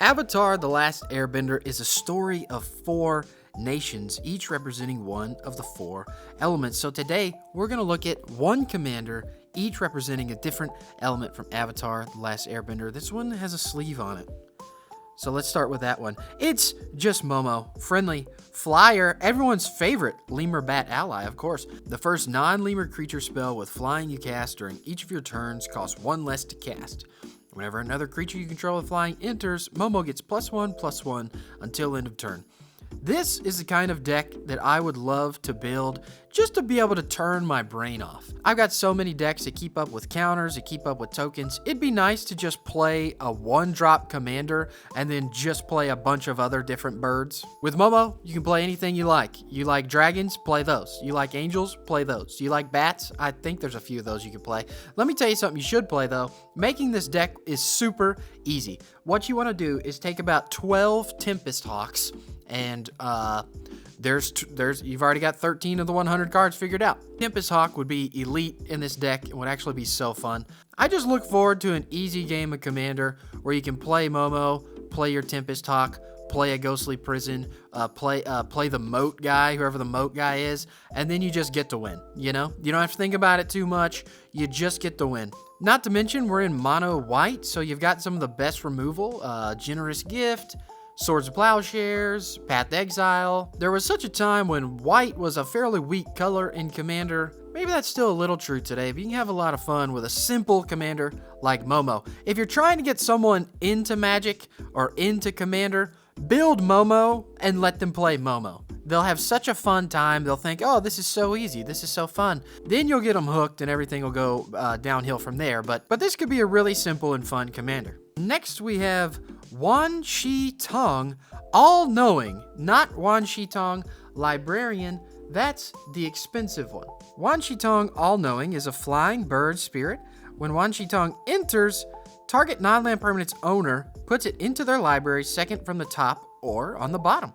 Avatar: The Last Airbender is a story of 4 nations, each representing one of the 4 elements. So today, we're going to look at one commander, each representing a different element from Avatar: The Last Airbender. This one has a sleeve on it. So let's start with that one. It's just Momo, friendly, Flier, everyone's favorite lemur bat ally, of course. The first non-lemur creature spell with flying you cast during each of your turns costs 1 less to cast. Whenever another creature you control with flying enters, Momo gets +1/+1 until end of turn. This is the kind of deck that I would love to build just to be able to turn my brain off. I've got so many decks that keep up with counters, that keep up with tokens. It'd be nice to just play a 1-drop commander and then just play a bunch of other different birds. With Momo, you can play anything you like. You like dragons? Play those. You like angels? Play those. You like bats? I think there's a few of those you can play. Let me tell you something you should play though. Making this deck is super easy. What you want to do is take about 12 Tempest Hawks, and you've already got 13 of the 100 cards figured out. Tempest Hawk would be elite in this deck and would actually be so fun. I just look forward to an easy game of Commander where you can play Momo, play your Tempest Hawk, play a Ghostly Prison, play the Moat guy, whoever the Moat guy is, and then you just get to win, you know? You don't have to think about it too much. You just get to win. Not to mention, we're in mono white, so you've got some of the best removal, Generous Gift, Swords of Plowshares, Path to Exile. There was such a time when white was a fairly weak color in Commander. Maybe that's still a little true today, but you can have a lot of fun with a simple commander like Momo. If you're trying to get someone into Magic or into Commander, build Momo and let them play Momo. They'll have such a fun time. They'll think, oh, this is so easy. This is so fun. Then you'll get them hooked and everything will go downhill from there. But this could be a really simple and fun commander. Next, we have Wan Shi Tong, All-Knowing. Not Wan Shi Tong, Librarian. That's the expensive one. Wan Shi Tong, All-Knowing is a flying bird spirit. When Wan Shi Tong enters, target non-land permanent's owner puts it into their library second from the top or on the bottom.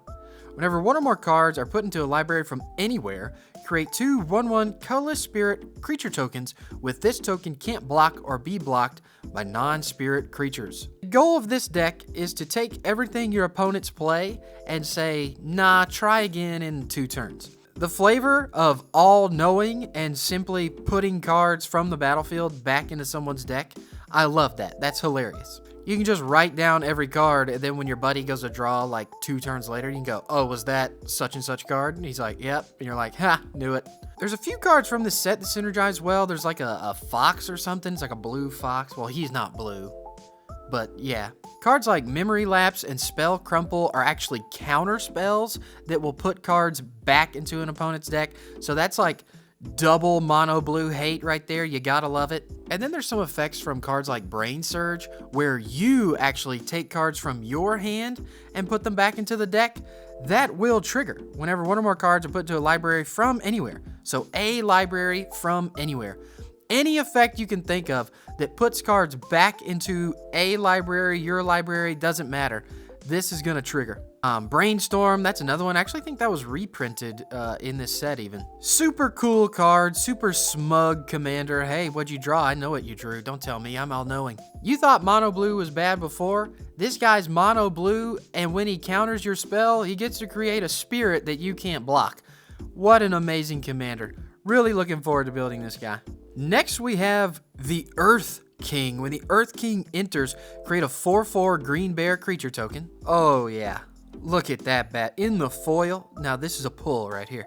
Whenever one or more cards are put into a library from anywhere, create 2 1/1 colorless spirit creature tokens with this token can't block or be blocked by non-spirit creatures. The goal of this deck is to take everything your opponents play and say, nah, try again in 2 turns. The flavor of all-knowing and simply putting cards from the battlefield back into someone's deck, I love that. That's hilarious. You can just write down every card, and then when your buddy goes to draw like 2 turns later, you can go, oh, was that such and such card? And he's like, yep. And you're like, ha, knew it. There's a few cards from this set that synergize well. There's like a fox or something. It's like a blue fox. Well, he's not blue, but yeah. Cards like Memory Lapse and Spell Crumple are actually counter spells that will put cards back into an opponent's deck. So that's like double mono blue hate right there. You gotta love it. And then there's some effects from cards like Brain Surge, where you actually take cards from your hand and put them back into the deck. That will trigger whenever one or more cards are put into a library from anywhere. So a library from anywhere. Any effect you can think of that puts cards back into a library, your library, doesn't matter. This is gonna trigger. Brainstorm, that's another one. I actually think that was reprinted in this set even. Super cool card, super smug commander. Hey, what'd you draw? I know what you drew. Don't tell me, I'm all-knowing. You thought mono blue was bad before? This guy's mono blue, and when he counters your spell, he gets to create a spirit that you can't block. What an amazing commander. Really looking forward to building this guy. Next, we have the Earth King. When the Earth King enters, create a 4/4 green bear creature token. Oh yeah. Look at that bat in the foil. Now this is a pull right here.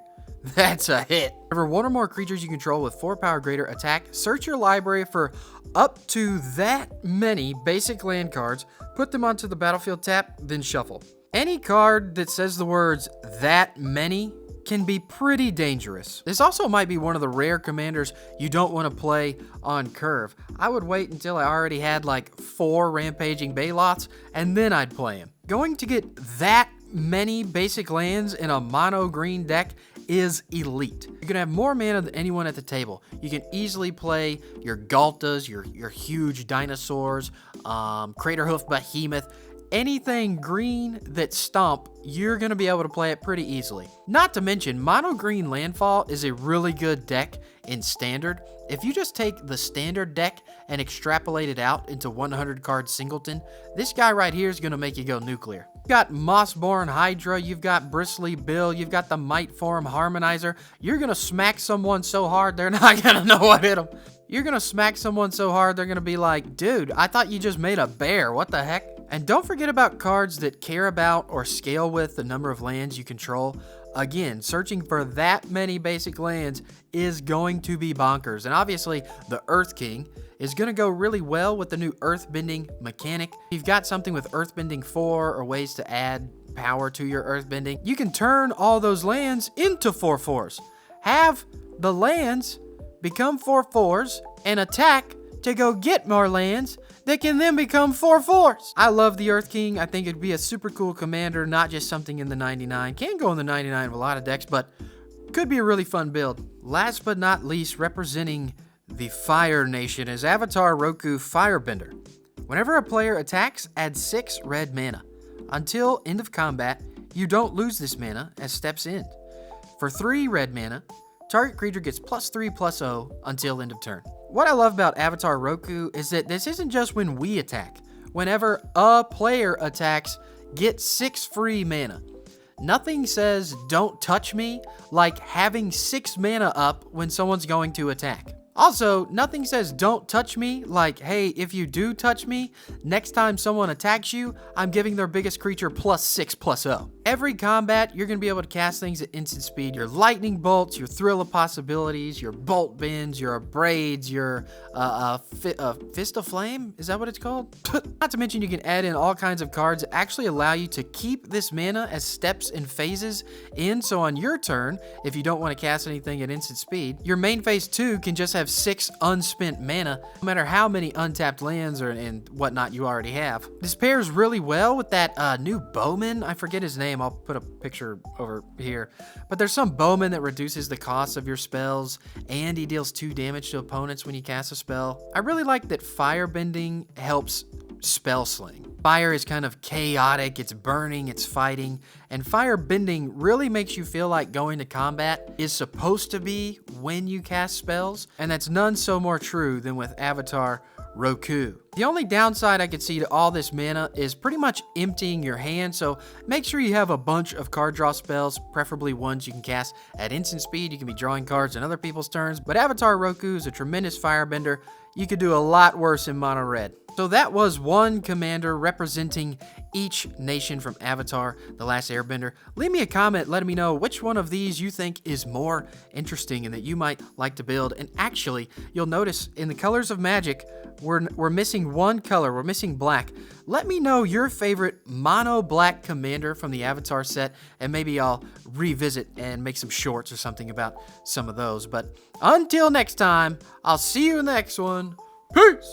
That's a hit. Whenever one or more creatures you control with 4 power greater attack, search your library for up to that many basic land cards, put them onto the battlefield tap, then shuffle. Any card that says the words that many can be pretty dangerous. This also might be one of the rare commanders you don't want to play on curve. I would wait until I already had like 4 rampaging Baloths and then I'd play him. Going to get that many basic lands in a mono green deck is elite. You can have more mana than anyone at the table. You can easily play your Galtas, your huge dinosaurs, Craterhoof Behemoth, anything green that stomp, you're going to be able to play it pretty easily. Not to mention, mono green landfall is a really good deck in standard. If you just take the standard deck and extrapolate it out into 100 card singleton, this guy right here is going to make you go nuclear. You've got Mossborn Hydra, you've got Bristly Bill, you've got the Might Form Harmonizer. You're going to smack someone so hard they're not going to know what hit them. You're going to smack someone so hard they're going to be like, dude, I thought you just made a bear. What the heck? And don't forget about cards that care about or scale with the number of lands you control. Again, searching for that many basic lands is going to be bonkers. And obviously, the Earth King is going to go really well with the new Earthbending mechanic. If you've got something with Earthbending 4 or ways to add power to your Earthbending, you can turn all those lands into 4/4s. Have the lands become 4/4s and attack to go get more lands that can then become 4/4s. I love the Earth King. I think it'd be a super cool commander, not just something in the 99. Can go in the 99 of a lot of decks, but could be a really fun build. Last but not least, representing the Fire Nation is Avatar Roku Firebender. Whenever a player attacks, add 6 red mana. Until end of combat, you don't lose this mana as steps end. For 3 red mana, target creature gets +3/+0 until end of turn. What I love about Avatar Roku is that this isn't just when we attack. Whenever a player attacks, get 6 free mana. Nothing says don't touch me like having 6 mana up when someone's going to attack. Also, nothing says don't touch me like, hey, if you do touch me, next time someone attacks you, I'm giving their biggest creature +6/+0. Every combat, you're going to be able to cast things at instant speed. Your lightning bolts, your thrill of possibilities, your bolt bends, your braids, your fist of flame? Is that what it's called? Not to mention you can add in all kinds of cards that actually allow you to keep this mana as steps and phases in. So on your turn, if you don't want to cast anything at instant speed, your main phase 2 can just have 6 unspent mana, no matter how many untapped lands and whatnot you already have. This pairs really well with that new bowman. I forget his name. I'll put a picture over here. But there's some bowman that reduces the cost of your spells, and he deals 2 damage to opponents when you cast a spell. I really like that Firebending helps spell sling. Fire is kind of chaotic, it's burning, it's fighting, and Firebending really makes you feel like going to combat is supposed to be when you cast spells, and that's none so more true than with Avatar Roku. The only downside I could see to all this mana is pretty much emptying your hand, so make sure you have a bunch of card draw spells, preferably ones you can cast at instant speed. You can be drawing cards in other people's turns, but Avatar Roku is a tremendous Firebender. You could do a lot worse in mono red. So that was one commander representing each nation from Avatar, The Last Airbender. Leave me a comment letting me know which one of these you think is more interesting and that you might like to build. And actually, you'll notice in the colors of Magic, we're missing one color. We're missing black. Let me know your favorite mono black commander from the Avatar set, and maybe I'll revisit and make some shorts or something about some of those. But until next time, I'll see you in the next one. Peace!